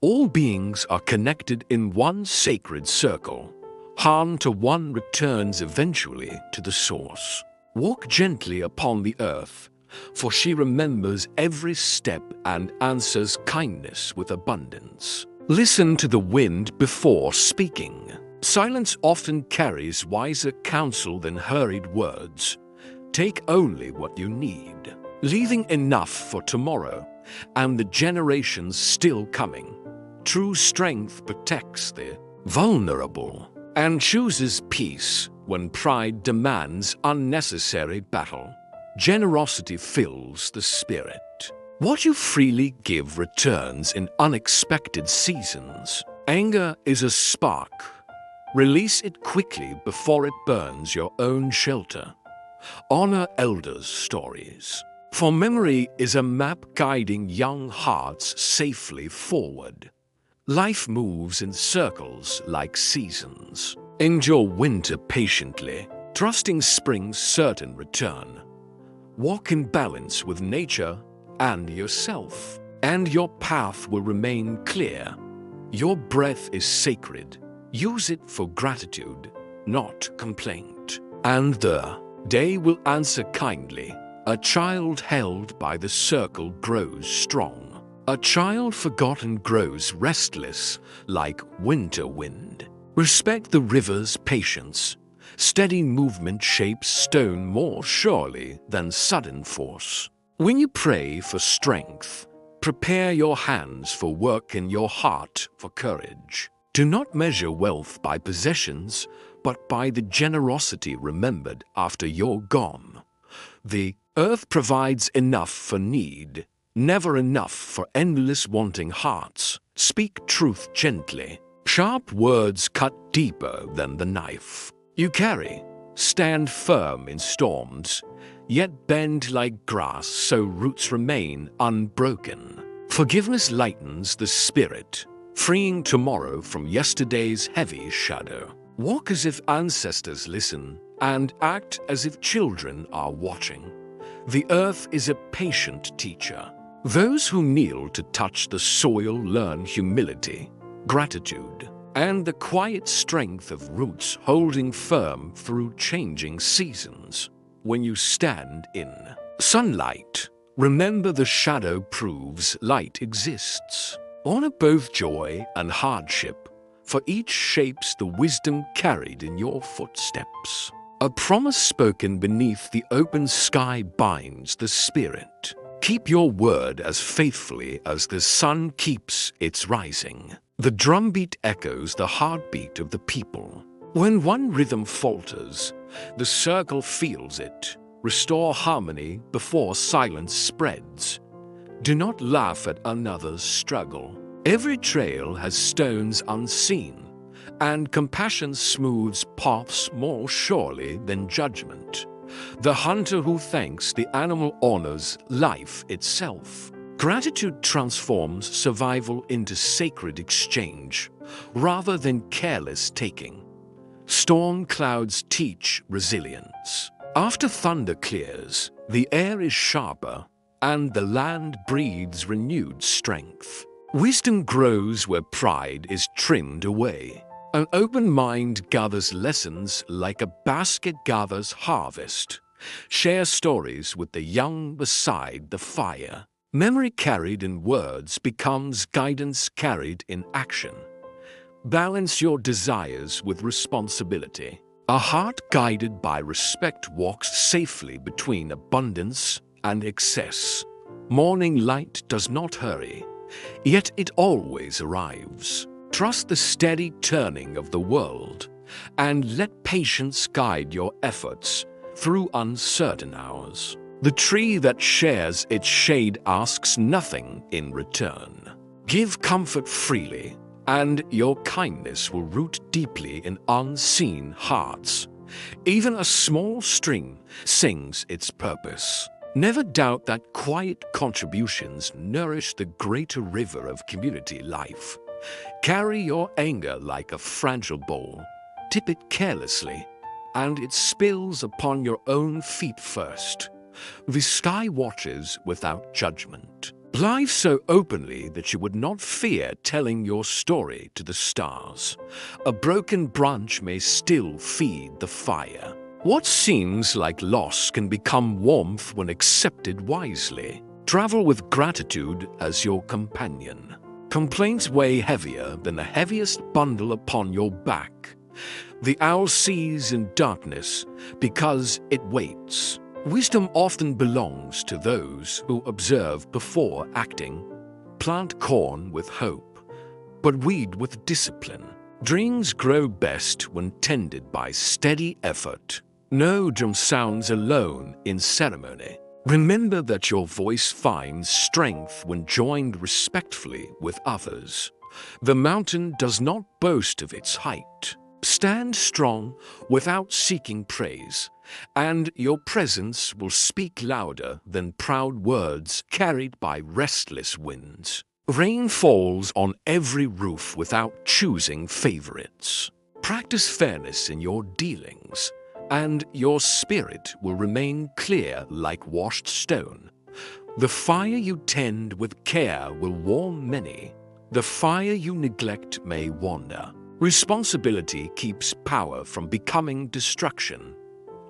All beings are connected in one sacred circle. Harm to one returns eventually to the source. Walk gently upon the earth, for she remembers every step and answers kindness with abundance. Listen to the wind before speaking. Silence often carries wiser counsel than hurried words. Take only what you need, leaving enough for tomorrow and the generations still coming. True strength protects the vulnerable and chooses peace when pride demands unnecessary battle. Generosity fills the spirit. What you freely give returns in unexpected seasons. Anger is a spark. Release it quickly before it burns your own shelter. Honor elders' stories, for memory is a map guiding young hearts safely forward. Life moves in circles like seasons. Endure winter patiently, trusting spring's certain return. Walk in balance with nature and yourself, and your path will remain clear. Your breath is sacred. Use it for gratitude, not complaint. And the day will answer kindly. A child held by the circle grows strong. A child forgotten grows restless like winter wind. Respect the river's patience. Steady movement shapes stone more surely than sudden force. When you pray for strength, prepare your hands for work and your heart for courage. Do not measure wealth by possessions, but by the generosity remembered after you're gone. The earth provides enough for need, never enough for endless wanting hearts. Speak truth gently. Sharp words cut deeper than the knife you carry. Stand firm in storms, yet bend like grass so roots remain unbroken. Forgiveness lightens the spirit, freeing tomorrow from yesterday's heavy shadow. Walk as if ancestors listen, and act as if children are watching. The earth is a patient teacher. Those who kneel to touch the soil learn humility, gratitude, and the quiet strength of roots holding firm through changing seasons. When you stand in sunlight, remember the shadow proves light exists. Honor both joy and hardship, for each shapes the wisdom carried in your footsteps. A promise spoken beneath the open sky binds the spirit. Keep your word as faithfully as the sun keeps its rising. The drumbeat echoes the heartbeat of the people. When one rhythm falters, the circle feels it. Restore harmony before silence spreads. Do not laugh at another's struggle. Every trail has stones unseen, and compassion smooths paths more surely than judgment. The hunter who thanks the animal honors life itself. Gratitude transforms survival into sacred exchange, rather than careless taking. Storm clouds teach resilience. After thunder clears, the air is sharper, and the land breathes renewed strength. Wisdom grows where pride is trimmed away. An open mind gathers lessons like a basket gathers harvest. Share stories with the young beside the fire. Memory carried in words becomes guidance carried in action. Balance your desires with responsibility. A heart guided by respect walks safely between abundance and excess. Morning light does not hurry, yet it always arrives. Trust the steady turning of the world, and let patience guide your efforts through uncertain hours. The tree that shares its shade asks nothing in return. Give comfort freely, and your kindness will root deeply in unseen hearts. Even a small stream sings its purpose. Never doubt that quiet contributions nourish the greater river of community life. Carry your anger like a fragile bowl. Tip it carelessly, and it spills upon your own feet first. The sky watches without judgment. Live so openly that you would not fear telling your story to the stars. A broken branch may still feed the fire. What seems like loss can become warmth when accepted wisely. Travel with gratitude as your companion. Complaints weigh heavier than the heaviest bundle upon your back. The owl sees in darkness because it waits. Wisdom often belongs to those who observe before acting. Plant corn with hope, but weed with discipline. Dreams grow best when tended by steady effort. No drum sounds alone in ceremony. Remember that your voice finds strength when joined respectfully with others. The mountain does not boast of its height. Stand strong without seeking praise, and your presence will speak louder than proud words carried by restless winds. Rain falls on every roof without choosing favorites. Practice fairness in your dealings, and your spirit will remain clear like washed stone. The fire you tend with care will warm many. The fire you neglect may wander. Responsibility keeps power from becoming destruction.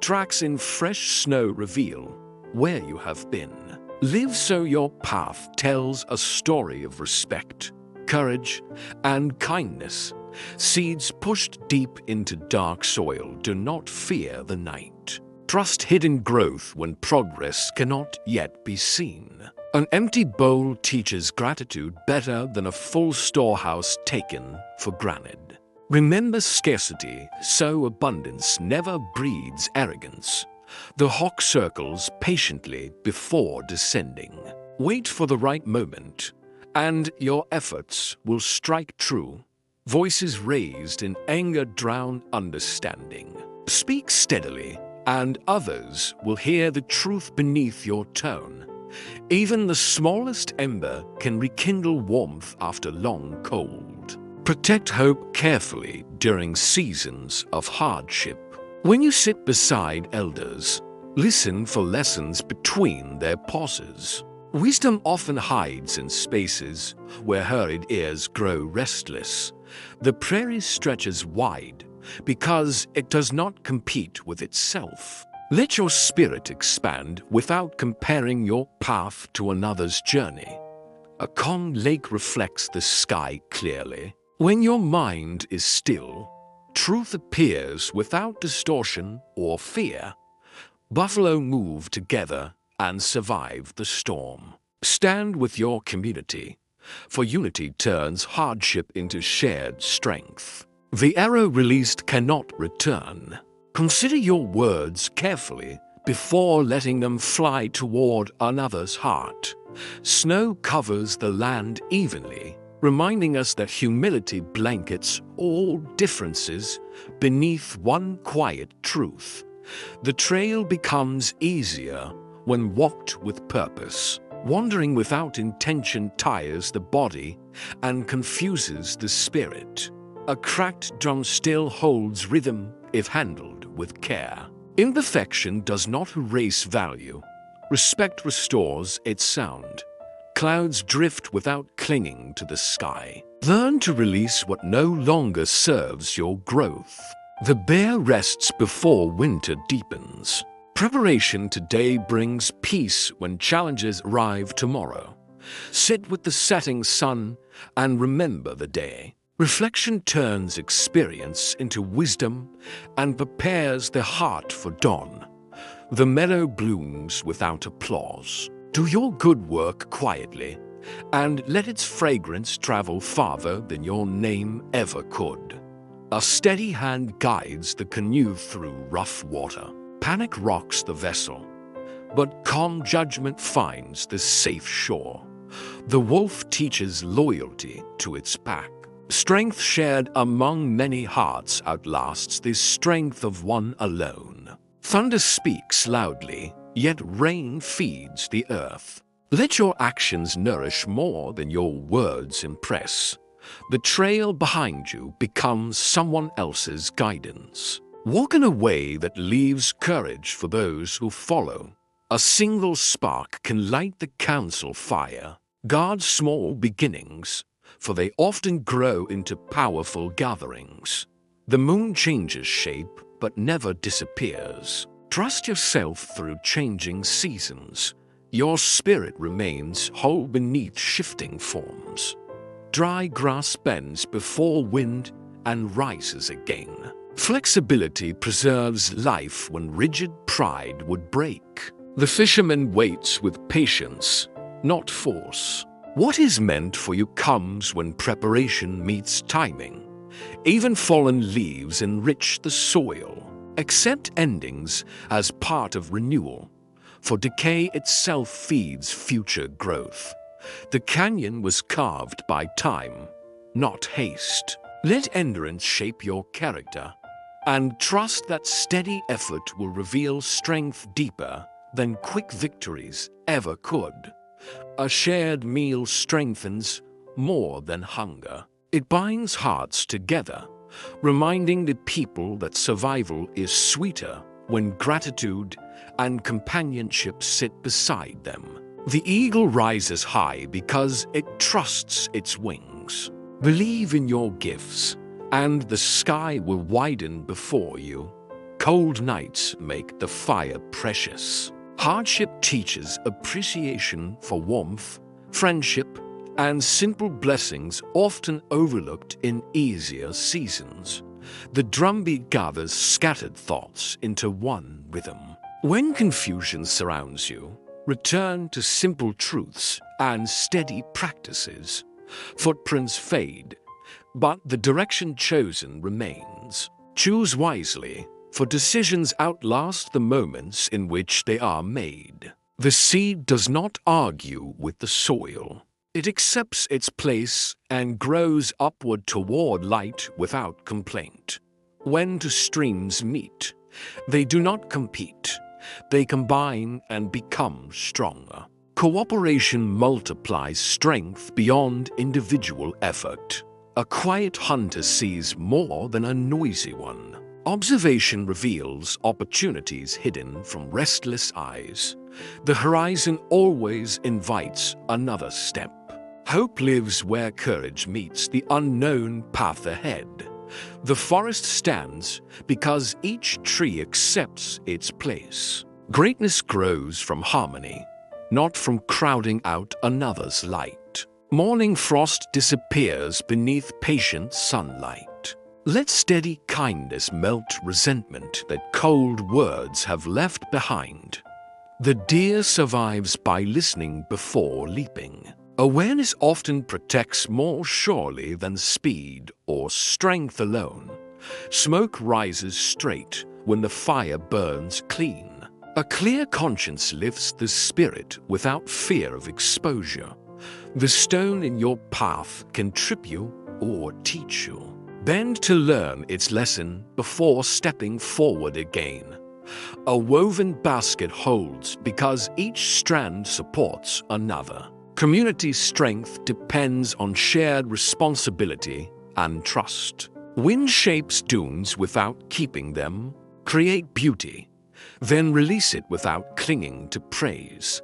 Tracks in fresh snow reveal where you have been. Live so your path tells a story of respect, courage, and kindness. Seeds pushed deep into dark soil do not fear the night. Trust hidden growth when progress cannot yet be seen. An empty bowl teaches gratitude better than a full storehouse taken for granted. Remember scarcity, so abundance never breeds arrogance. The hawk circles patiently before descending. Wait for the right moment, and your efforts will strike true. Voices raised in anger drown understanding. Speak steadily, and others will hear the truth beneath your tone. Even the smallest ember can rekindle warmth after long cold. Protect hope carefully during seasons of hardship. When you sit beside elders, listen for lessons between their pauses. Wisdom often hides in spaces where hurried ears grow restless. The prairie stretches wide because it does not compete with itself. Let your spirit expand without comparing your path to another's journey. A calm lake reflects the sky clearly. When your mind is still, truth appears without distortion or fear. Buffalo move together and survive the storm. Stand with your community, for unity turns hardship into shared strength. The arrow released cannot return. Consider your words carefully before letting them fly toward another's heart. Snow covers the land evenly, reminding us that humility blankets all differences beneath one quiet truth. The trail becomes easier when walked with purpose. Wandering without intention tires the body and confuses the spirit. A cracked drum still holds rhythm if handled with care. Imperfection does not erase value. Respect restores its sound. Clouds drift without clinging to the sky. Learn to release what no longer serves your growth. The bear rests before winter deepens. Preparation today brings peace when challenges arrive tomorrow. Sit with the setting sun and remember the day. Reflection turns experience into wisdom and prepares the heart for dawn. The meadow blooms without applause. Do your good work quietly, and let its fragrance travel farther than your name ever could. A steady hand guides the canoe through rough water. Panic rocks the vessel, but calm judgment finds the safe shore. The wolf teaches loyalty to its pack. Strength shared among many hearts outlasts the strength of one alone. Thunder speaks loudly, yet rain feeds the earth. Let your actions nourish more than your words impress. The trail behind you becomes someone else's guidance. Walk in a way that leaves courage for those who follow. A single spark can light the council fire. Guard small beginnings, for they often grow into powerful gatherings. The moon changes shape but never disappears. Trust yourself through changing seasons. Your spirit remains whole beneath shifting forms. Dry grass bends before wind and rises again. Flexibility preserves life when rigid pride would break. The fisherman waits with patience, not force. What is meant for you comes when preparation meets timing. Even fallen leaves enrich the soil. Accept endings as part of renewal, for decay itself feeds future growth. The canyon was carved by time, not haste. Let endurance shape your character, and trust that steady effort will reveal strength deeper than quick victories ever could. A shared meal strengthens more than hunger. It binds hearts together, reminding the people that survival is sweeter when gratitude and companionship sit beside them. The eagle rises high because it trusts its wings. Believe in your gifts, and the sky will widen before you. Cold nights make the fire precious. Hardship teaches appreciation for warmth, friendship, and simple blessings often overlooked in easier seasons. The drumbeat gathers scattered thoughts into one rhythm. When confusion surrounds you, return to simple truths and steady practices. Footprints fade, but the direction chosen remains. Choose wisely, for decisions outlast the moments in which they are made. The seed does not argue with the soil. It accepts its place and grows upward toward light without complaint. When two streams meet, they do not compete. They combine and become stronger. Cooperation multiplies strength beyond individual effort. A quiet hunter sees more than a noisy one. Observation reveals opportunities hidden from restless eyes. The horizon always invites another step. Hope lives where courage meets the unknown path ahead. The forest stands because each tree accepts its place. Greatness grows from harmony, not from crowding out another's light. Morning frost disappears beneath patient sunlight. Let steady kindness melt resentment that cold words have left behind. The deer survives by listening before leaping. Awareness often protects more surely than speed or strength alone. Smoke rises straight when the fire burns clean. A clear conscience lifts the spirit without fear of exposure. The stone in your path can trip you or teach you. Bend to learn its lesson before stepping forward again. A woven basket holds because each strand supports another. Community strength depends on shared responsibility and trust. Wind shapes dunes without keeping them. Create beauty, then release it without clinging to praise.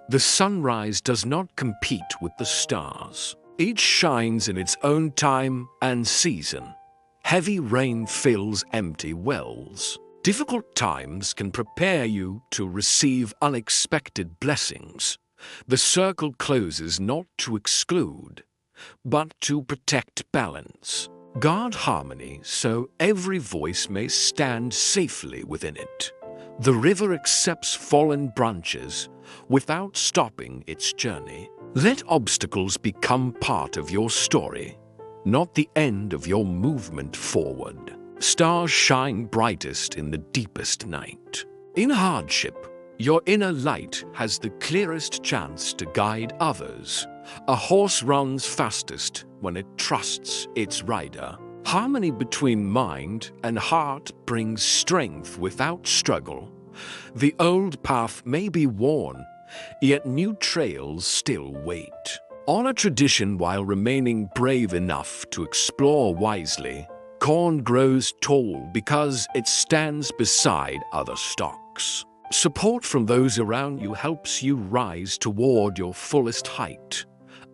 The sunrise does not compete with the stars. Each shines in its own time and season. Heavy rain fills empty wells. Difficult times can prepare you to receive unexpected blessings. The circle closes not to exclude, but to protect balance. Guard harmony so every voice may stand safely within it. The river accepts fallen branches without stopping its journey. Let obstacles become part of your story, not the end of your movement forward. Stars shine brightest in the deepest night. In hardship, your inner light has the clearest chance to guide others. A horse runs fastest when it trusts its rider. Harmony between mind and heart brings strength without struggle. The old path may be worn, yet new trails still wait. Honor tradition while remaining brave enough to explore wisely. Corn grows tall because it stands beside other stalks. Support from those around you helps you rise toward your fullest height.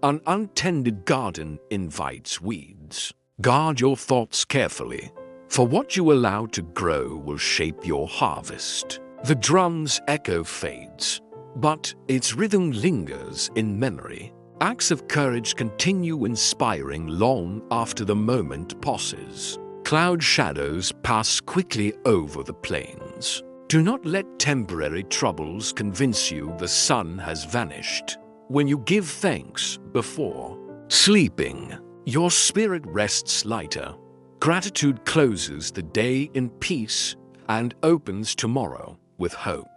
An untended garden invites weeds. Guard your thoughts carefully, for what you allow to grow will shape your harvest. The drum's echo fades, but its rhythm lingers in memory. Acts of courage continue inspiring long after the moment passes. Cloud shadows pass quickly over the plains. Do not let temporary troubles convince you the sun has vanished. When you give thanks before sleeping, your spirit rests lighter. Gratitude closes the day in peace and opens tomorrow with hope.